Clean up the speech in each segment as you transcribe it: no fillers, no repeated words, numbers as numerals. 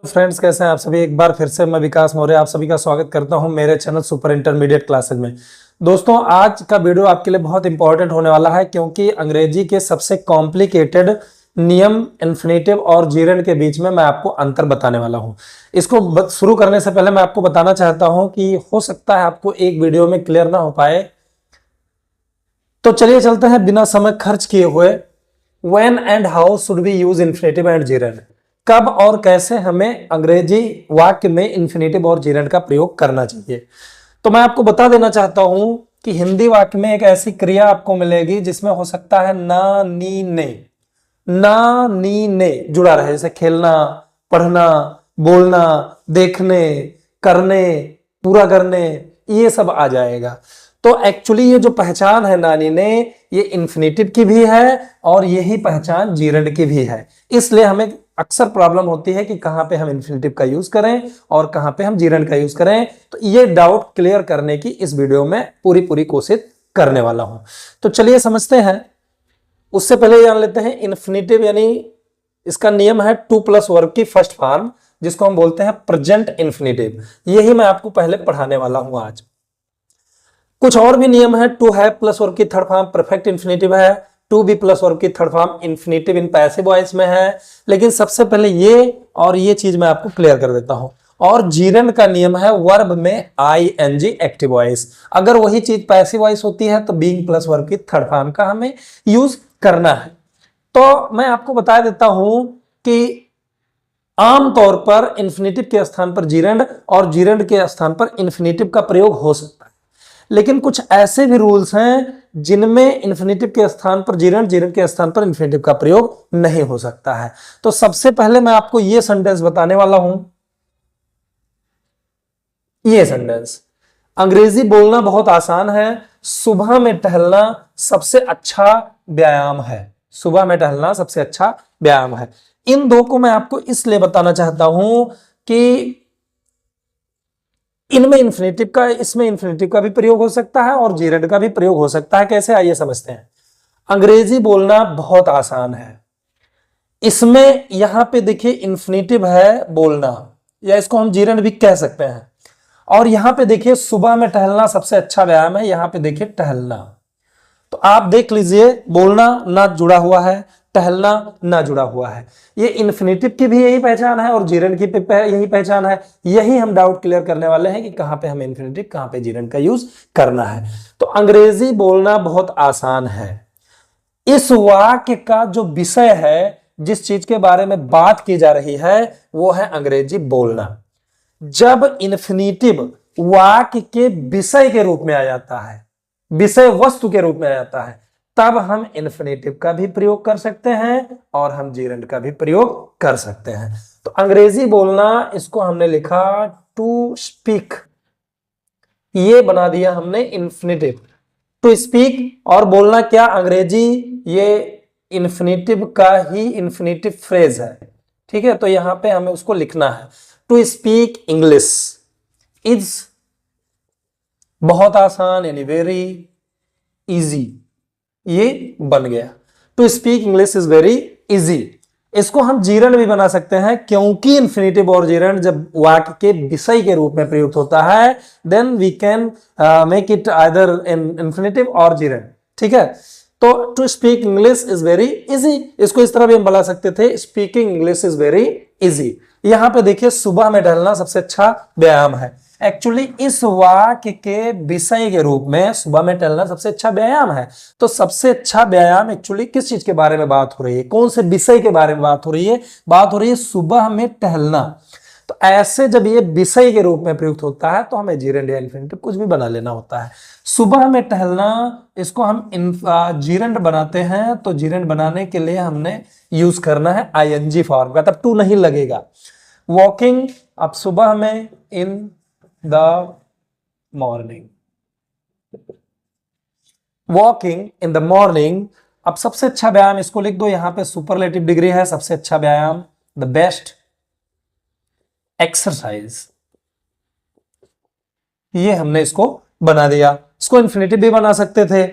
Friends, कैसे हैं आप सभी। एक बार फिर से मैं विकास मौर्य आप सभी का स्वागत करता हूं मेरे चैनल सुपर इंटरमीडिएट क्लासेज में। दोस्तों, आज का वीडियो आपके लिए बहुत इंपॉर्टेंट होने वाला है क्योंकि अंग्रेजी के सबसे कॉम्प्लिकेटेड नियम इन्फिनेटिव और जीरेंड के बीच में मैं आपको अंतर बताने वाला हूं। इसको शुरू करने से पहले मैं आपको बताना चाहता हूं कि हो सकता है आपको एक वीडियो में क्लियर ना हो पाए, तो चलिए चलते हैं बिना समय खर्च किए हुए। When and how should we use infinitive and gerund, कब और कैसे हमें अंग्रेजी वाक्य में इन्फिनेटिव और जीरेंड का प्रयोग करना चाहिए। तो मैं आपको बता देना चाहता हूं कि हिंदी वाक्य में एक ऐसी क्रिया आपको मिलेगी जिसमें हो सकता है ना, नी, ने, ना, नी, ने जुड़ा रहे, जैसे खेलना, पढ़ना, बोलना, देखने, करने, पूरा करने, ये सब आ जाएगा। तो एक्चुअली ये जो पहचान है नानी ने, ये इन्फिनेटिव की भी है और यही पहचान जीरेंड की भी है। इसलिए हमें अक्सर प्रॉब्लम होती है कि कहां पे हम इन्फिनेटिव का यूज करें और कहां पे हम जीरेंड का यूज करें। तो ये डाउट क्लियर करने की इस वीडियो में पूरी कोशिश करने वाला हूं। तो चलिए समझते हैं। उससे पहले जान लेते हैं इन्फिनेटिव यानी इसका नियम है टू प्लस वर्ब की फर्स्ट फॉर्म, जिसको हम बोलते हैं प्रेजेंट इन्फिनेटिव। यही मैं आपको पहले पढ़ाने वाला हूं आज। कुछ और भी नियम है। टू हैव प्लस वर्ब की थर्ड फॉर्म परफेक्ट इन्फिनेटिव है। टू बी प्लस वर्ब की third form infinitive in passive voice में है। लेकिन सबसे पहले ये चीज मैं आपको क्लियर कर देता हूं। और जीरेंड का नियम है वर्ब में आईएनजी एक्टिव वॉइस। अगर वही चीज पैसिव वॉइस होती है तो बीइंग प्लस वर्ब की थर्ड फॉर्म का हमें यूज करना है। तो मैं आपको बता देता हूं कि आमतौर पर इन्फिनेटिव के स्थान पर जीरेंड और जीरेंड के स्थान पर इन्फिनेटिव का प्रयोग हो सकता है। लेकिन कुछ ऐसे भी रूल्स हैं जिनमें इन्फिनेटिव के स्थान पर जीरेंड, जीरेंड के स्थान पर इन्फिनेटिव का प्रयोग नहीं हो सकता है। तो सबसे पहले मैं आपको यह सेंटेंस बताने वाला हूं। यह सेंटेंस, अंग्रेजी बोलना बहुत आसान है, सुबह में टहलना सबसे अच्छा व्यायाम है। सुबह में टहलना सबसे अच्छा व्यायाम है। इन दो को मैं आपको इसलिए बताना चाहता हूं कि इसमें इन्फिनेटिव का भी प्रयोग हो सकता है और जीरेंड का भी प्रयोग हो सकता है। कैसे, आइए समझते हैं। अंग्रेजी बोलना बहुत आसान है, इसमें यहां पे देखिए इन्फिनेटिव है बोलना, या इसको हम जीरेंड भी कह सकते हैं। और यहां पे देखिए सुबह में टहलना सबसे अच्छा व्यायाम है, यहां पे देखिए टहलना। तो आप देख लीजिए, बोलना ना जुड़ा हुआ है, टहलना ना जुड़ा हुआ है। ये इन्फिनेटिव की भी यही पहचान है और जीरेंड की यही पहचान है। यही हम डाउट क्लियर करने वाले हैं कि कहां पे हमें इन्फिनेटिव, कहां पे जीरेंड का यूज करना है। तो अंग्रेजी बोलना बहुत आसान है। इस वाक्य का जो विषय है, जिस चीज के बारे में बात की जा रही है, वो है अंग्रेजी बोलना। जब इन्फिनेटिव वाक्य के विषय के रूप में आ जाता है, विषय वस्तु के रूप में आ जाता है, तब हम इन्फिनेटिव का भी प्रयोग कर सकते हैं और हम जीरेंड का भी प्रयोग कर सकते हैं। तो अंग्रेजी बोलना, इसको हमने लिखा टू स्पीक, ये बना दिया हमने इन्फिनेटिव। टू स्पीक और बोलना क्या, अंग्रेजी, ये इन्फिनेटिव का ही इन्फिनेटिव फ्रेज है। ठीक है, तो यहां पे हमें उसको लिखना है। टू स्पीक इंग्लिश इज बहुत आसान, यानी वेरी इजी, ये बन गया। To speak English is very easy. इसको हम जीरेंड भी बना सकते हैं क्योंकि इन्फिनेटिव और जीरेंड जब वाक्य के विषय के रूप में प्रयुक्त होता है, then we can make it either in infinitive और जीरेंड। ठीक है, तो to speak English is very easy, इसको इस तरह भी हम बना सकते थे, speaking English is very easy. यहां पे देखिए सुबह में टहलना सबसे अच्छा व्यायाम है। एक्चुअली इस वाक्य के विषय के रूप में सुबह में टहलना सबसे अच्छा व्यायाम है। तो सबसे अच्छा व्यायाम एक्चुअली किस चीज के बारे में बात हो रही है, कौन से विषय के बारे में बात हो रही है? बात हो रही है सुबह में टहलना। तो ऐसे जब ये विषय के रूप में प्रयुक्त होता है तो हमें जीरेंड या इन्फिनेटिव कुछ भी बना लेना होता है। सुबह में टहलना, इसको हम जीरेंड बनाते हैं। तो जीरेंड बनाने के लिए हमने यूज करना है आईएनजी फॉर्म का, तब टू नहीं लगेगा। वॉकिंग, अब सुबह में, in the morning, walking in the morning. अब सबसे अच्छा व्यायाम, इसको लिख दो, यहां पे सुपरलेटिव डिग्री है, सबसे अच्छा व्यायाम, द बेस्ट एक्सरसाइज, ये हमने इसको बना दिया। इसको इन्फिनेटिव भी बना सकते थे,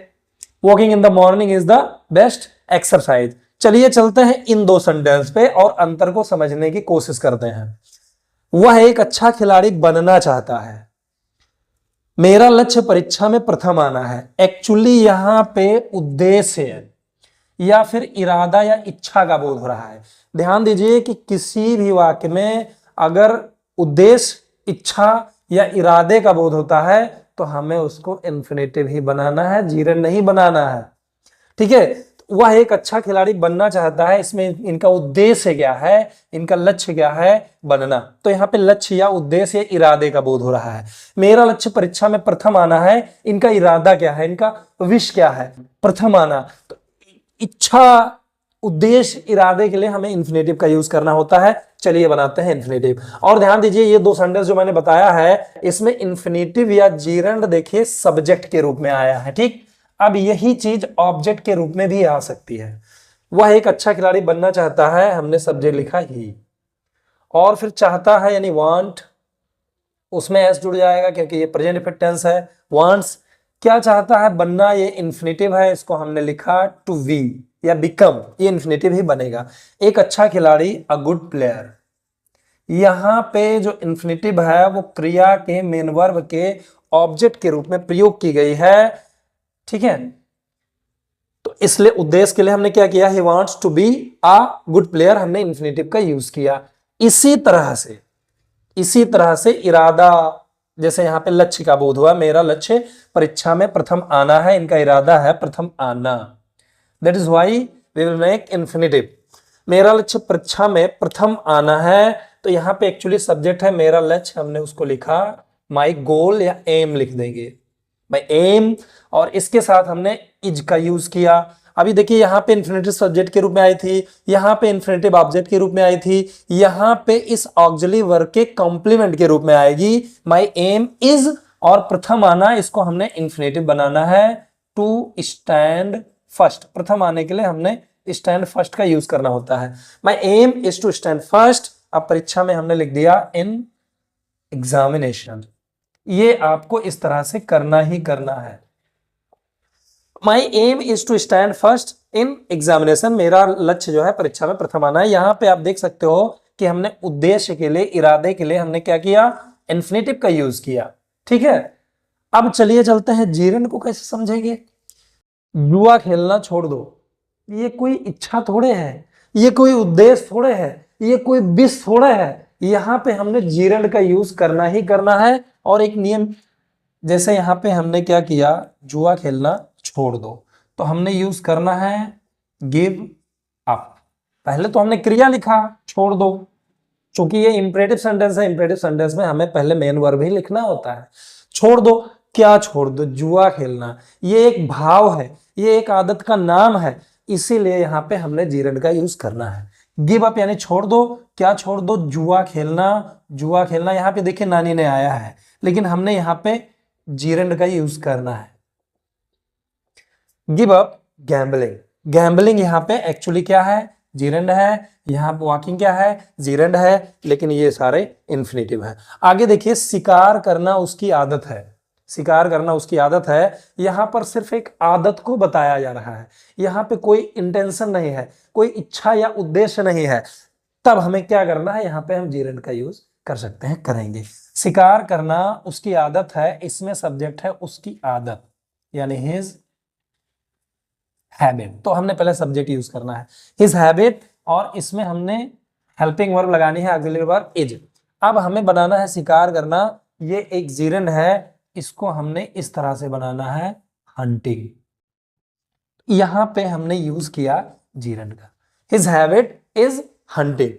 walking in the morning is the best exercise. चलिए चलते हैं इन दो सेंटेंस पे और अंतर को समझने की कोशिश करते हैं। वह एक अच्छा खिलाड़ी बनना चाहता है। मेरा लक्ष्य परीक्षा में प्रथम आना है। एक्चुअली यहां पे उद्देश्य है या फिर इरादा या इच्छा का बोध हो रहा है। ध्यान दीजिए कि किसी भी वाक्य में अगर उद्देश्य, इच्छा या इरादे का बोध होता है तो हमें उसको इन्फिनेटिव ही बनाना है, जीरन नहीं बनाना है। ठीक है, वह एक अच्छा खिलाड़ी बनना चाहता है, इसमें इनका उद्देश्य क्या है, इनका लक्ष्य क्या है, बनना। तो यहाँ पे लक्ष्य या उद्देश्य या इरादे का बोध हो रहा है। मेरा लक्ष्य परीक्षा में प्रथम आना है, इनका इरादा क्या है, इनका विश क्या है, प्रथम आना। तो इच्छा, उद्देश्य, इरादे के लिए हमें इन्फिनेटिव का यूज करना होता है। चलिए बनाते हैं इन्फिनेटिव। और ध्यान दीजिए ये दो सेंटेंस जो मैंने बताया है इसमें इन्फिनेटिव या जीरंड देखिए सब्जेक्ट के रूप में आया है। ठीक, अब यही चीज ऑब्जेक्ट के रूप में भी आ सकती है। वह एक अच्छा खिलाड़ी बनना चाहता है, हमने सब्जेक्ट लिखा ही, और फिर चाहता है यानी वांट, उसमें एस जुड़ जाएगा क्योंकि ये प्रेजेंट परफेक्ट टेंस है। वांट्स, क्या चाहता है, बनना, ये इन्फिनेटिव है, इसको हमने लिखा टू बी या बिकम, ये इन्फिनेटिव ही बनेगा। एक अच्छा खिलाड़ी, अ गुड प्लेयर। यहां पे जो इन्फिनेटिव है वो क्रिया के मेन वर्ब के ऑब्जेक्ट के रूप में प्रयोग की गई है। ठीक है, तो इसलिए उद्देश्य के लिए हमने क्या किया, he wants to be a good player, हमने इन्फिनेटिव का यूज किया। इसी तरह से इरादा, जैसे यहां पे लक्ष्य का बोध हुआ, मेरा लक्ष्य परीक्षा में प्रथम आना है, इनका इरादा है प्रथम आना। That is why we will make infinitive. मेरा लक्ष्य परीक्षा में प्रथम आना है, तो यहां पे एक्चुअली सब्जेक्ट है मेरा लक्ष्य, हमने उसको लिखा माई गोल या एम लिख देंगे, माई एम, और इसके साथ हमने इज का यूज किया। अभी देखिए यहां पे इन्फिनेटिव सब्जेक्ट के रूप में आई थी, यहां पे इन्फिनेटिव ऑब्जेक्ट के रूप में आई थी, यहां पे इस ऑक्सिलरी वर्ब के कॉम्प्लीमेंट के रूप में आएगी माई एम इज, और प्रथम आना इसको हमने इन्फिनेटिव बनाना है, टू स्टैंड फर्स्ट। प्रथम आने के लिए हमने स्टैंड फर्स्ट का यूज करना होता है। My aim is to stand first. अब परीक्षा में हमने लिख दिया इन एग्जामिनेशन। ये आपको इस तरह से करना ही करना है। My aim is to stand first in examination, मेरा लक्ष्य जो है परीक्षा में प्रथम आना है। यहां पे आप देख सकते हो कि हमने उद्देश्य के लिए, इरादे के लिए हमने क्या किया, इन्फिनेटिव का यूज किया। ठीक है, अब चलिए चलते हैं जीरन को कैसे समझेंगे। जुआ खेलना छोड़ दो, ये कोई इच्छा थोड़े है, ये कोई उद्देश्य थोड़े है, ये कोई विश थोड़े है। यहां पे हमने जीरन का यूज करना ही करना है। और एक नियम, जैसे यहां पे हमने क्या किया, जुआ खेलना छोड़ दो, तो हमने यूज करना है गिव अप। पहले तो हमने क्रिया लिखा छोड़ दो, क्योंकि ये इंपरेटिव सेंटेंस है, इंपरेटिव सेंटेंस में हमें पहले मेन वर्ब ही लिखना होता है। छोड़ दो, क्या छोड़ दो, जुआ खेलना। ये एक भाव है, ये एक आदत का नाम है, इसीलिए यहां पे हमने जीरन का यूज करना है। गिव अप यानी छोड़ दो, क्या छोड़ दो, जुआ खेलना। जुआ खेलना यहां पे देखिए नानी ने आया है, लेकिन हमने यहां पे जीरन का यूज करना है। गिव अप गैम्बलिंग, गैम्बलिंग यहां पे एक्चुअली क्या है, जीरंड है। यहां पे वॉकिंग क्या है, जीरंड है, लेकिन ये सारे इन्फिनेटिव है। आगे देखिए, शिकार करना उसकी आदत है। शिकार करना उसकी आदत है, यहां पर सिर्फ एक आदत को बताया जा रहा है, यहां पे कोई इंटेंशन नहीं है, कोई इच्छा या उद्देश्य नहीं है। तब हमें क्या करना है, यहां पे हम जीरंड का यूज कर सकते हैं, करेंगे। शिकार करना उसकी आदत है, इसमें सब्जेक्ट है उसकी आदत, यानी हिज हैबिट। तो हमने पहले सब्जेक्ट यूज करना है हिज हैबिट, और इसमें हमने हेल्पिंग वर्ब लगानी है, ऑक्सिलरी वर्ब इज। अब हमें बनाना है शिकार करना, ये एक जीरंड है, इसको हमने इस तरह से बनाना है हंटिंग। यहां पे हमने यूज किया जीरंड का, हिज हैबिट इज हंटिंग।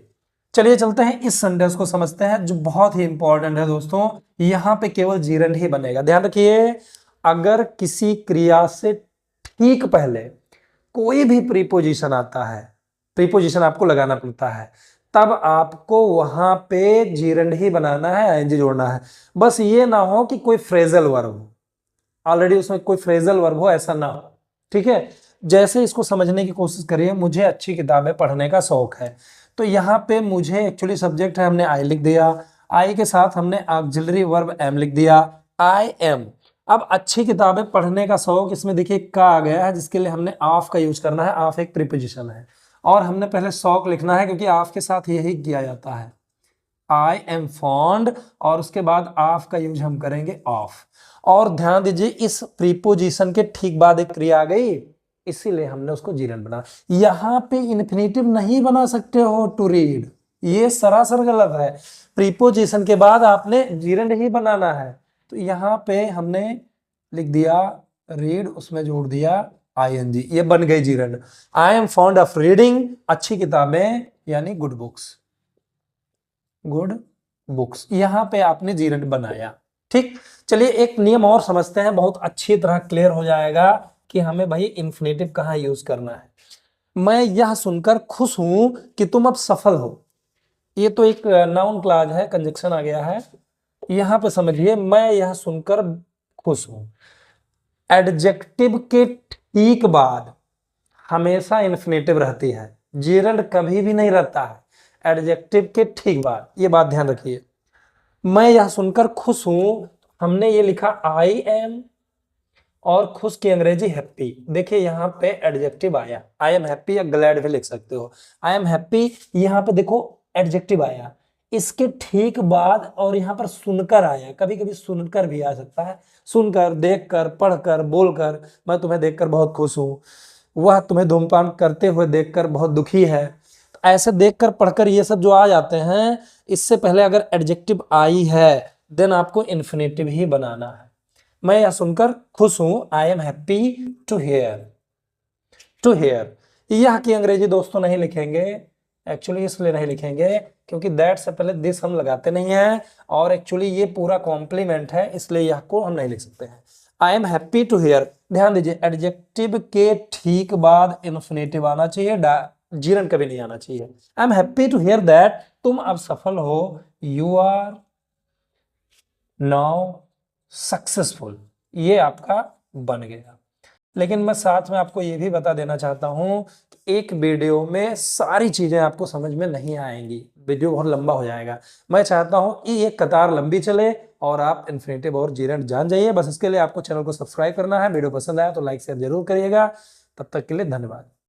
चलिए चलते हैं इस सेंटेंस को समझते हैं, जो बहुत ही इंपॉर्टेंट है दोस्तों। यहां पे केवल जीरंड ही बनेगा। ध्यान रखिए, अगर किसी क्रिया से ठीक पहले कोई भी प्रीपोजिशन आता है, प्रीपोजिशन आपको लगाना पड़ता है, तब आपको वहां पे जीरंड ही बनाना है, आईएनजी जोड़ना है। बस ये ना हो कि कोई फ्रेजल वर्ब हो, ऑलरेडी उसमें कोई फ्रेजल वर्ब हो, ऐसा ना हो। ठीक है, जैसे इसको समझने की कोशिश करिए। मुझे अच्छी किताबें पढ़ने का शौक है, तो यहाँ पे मुझे एक्चुअली सब्जेक्ट है, हमने आई लिख दिया, आई के साथ हमने ऑक्सिलरी वर्ब एम लिख दिया, आई एम। अब अच्छी किताबें पढ़ने का शौक, इसमें देखिए का आ गया है, जिसके लिए हमने ऑफ का यूज करना है। ऑफ एक प्रीपोजिशन है, और हमने पहले शौक लिखना है, क्योंकि ऑफ के साथ यही किया जाता है। आई एम फॉन्ड, और उसके बाद ऑफ का यूज हम करेंगे ऑफ। और ध्यान दीजिए इस प्रीपोजिशन के ठीक बाद एक क्रिया आ गई, इसीलिए हमने उसको जीरंड बना। यहां पे इन्फिनेटिव नहीं बना सकते हो टू रीड, ये सरासर गलत है। प्रीपोजिशन के बाद आपने जीरंड ही बनाना है। तो यहां पे हमने लिख दिया रीड, उसमें जोड़ दिया आईएनजी, ये बन गई gerund. I am fond of reading, अच्छी किताबें यानी गुड बुक्स, गुड बुक्स, यहां पे आपने जीरंड बनाया। ठीक, चलिए एक नियम और समझते हैं, बहुत अच्छी तरह क्लियर हो जाएगा कि हमें भाई इन्फिनेटिव कहाँ यूज करना है। मैं यह सुनकर खुश हूं कि तुम अब सफल हो, ये तो एक नाउन क्लॉज है, कंजक्शन आ गया है। यहां पे समझिए मैं यह सुनकर खुश हूं, एडजेक्टिव के ठीक बाद हमेशा इन्फिनेटिव रहती है, जीरंड कभी भी नहीं रहता है एडजेक्टिव के ठीक बाद, ये बात ध्यान रखिए। मैं यह सुनकर खुश हूं, हमने ये लिखा आई एम, और खुश की अंग्रेजी हैप्पी। देखिए यहां पे एडजेक्टिव आया, आई एम हैप्पी, या ग्लैड भी लिख सकते हो। आई एम हैप्पी, यहां पे देखो एडजेक्टिव आया, इसके ठीक बाद और यहां पर सुनकर आया, कभी कभी सुनकर भी आ सकता है, सुनकर, देखकर, पढ़कर, बोलकर। मैं तुम्हें देखकर बहुत खुश हूं, वह तुम्हें धूम्रपान करते हुए देखकर बहुत दुखी है। तो ऐसे देखकर, पढ़कर, ये सब जो आ जाते हैं, इससे पहले अगर एडजेक्टिव आई है देन आपको इन्फिनेटिव ही बनाना है। मैं यह सुनकर खुश हूं, I am happy to hear, to hear. यह की अंग्रेजी दोस्तों नहीं लिखेंगे, एक्चुअली इसलिए नहीं लिखेंगे क्योंकि दैट से पहले दिस हम लगाते नहीं हैं, और एक्चुअली ये पूरा कॉम्प्लीमेंट है, इसलिए यह को हम नहीं लिख सकते हैं। I am happy to hear, ध्यान दीजिए एडजेक्टिव के ठीक बाद इन्फिनेटिव आना चाहिए, जीरंड कभी नहीं आना चाहिए। I am happy to hear that, तुम अब सफल हो, यू आर नाउ सक्सेसफुल, ये आपका बन गया। लेकिन मैं साथ में आपको ये भी बता देना चाहता हूं कि एक वीडियो में सारी चीजें आपको समझ में नहीं आएंगी, वीडियो बहुत लंबा हो जाएगा। मैं चाहता हूं कि ये कतार लंबी चले और आप इन्फिनेटिव और जीरंड जान जाइए। बस इसके लिए आपको चैनल को सब्सक्राइब करना है। वीडियो पसंद आया तो लाइक शेयर जरूर करिएगा। तब तक के लिए धन्यवाद।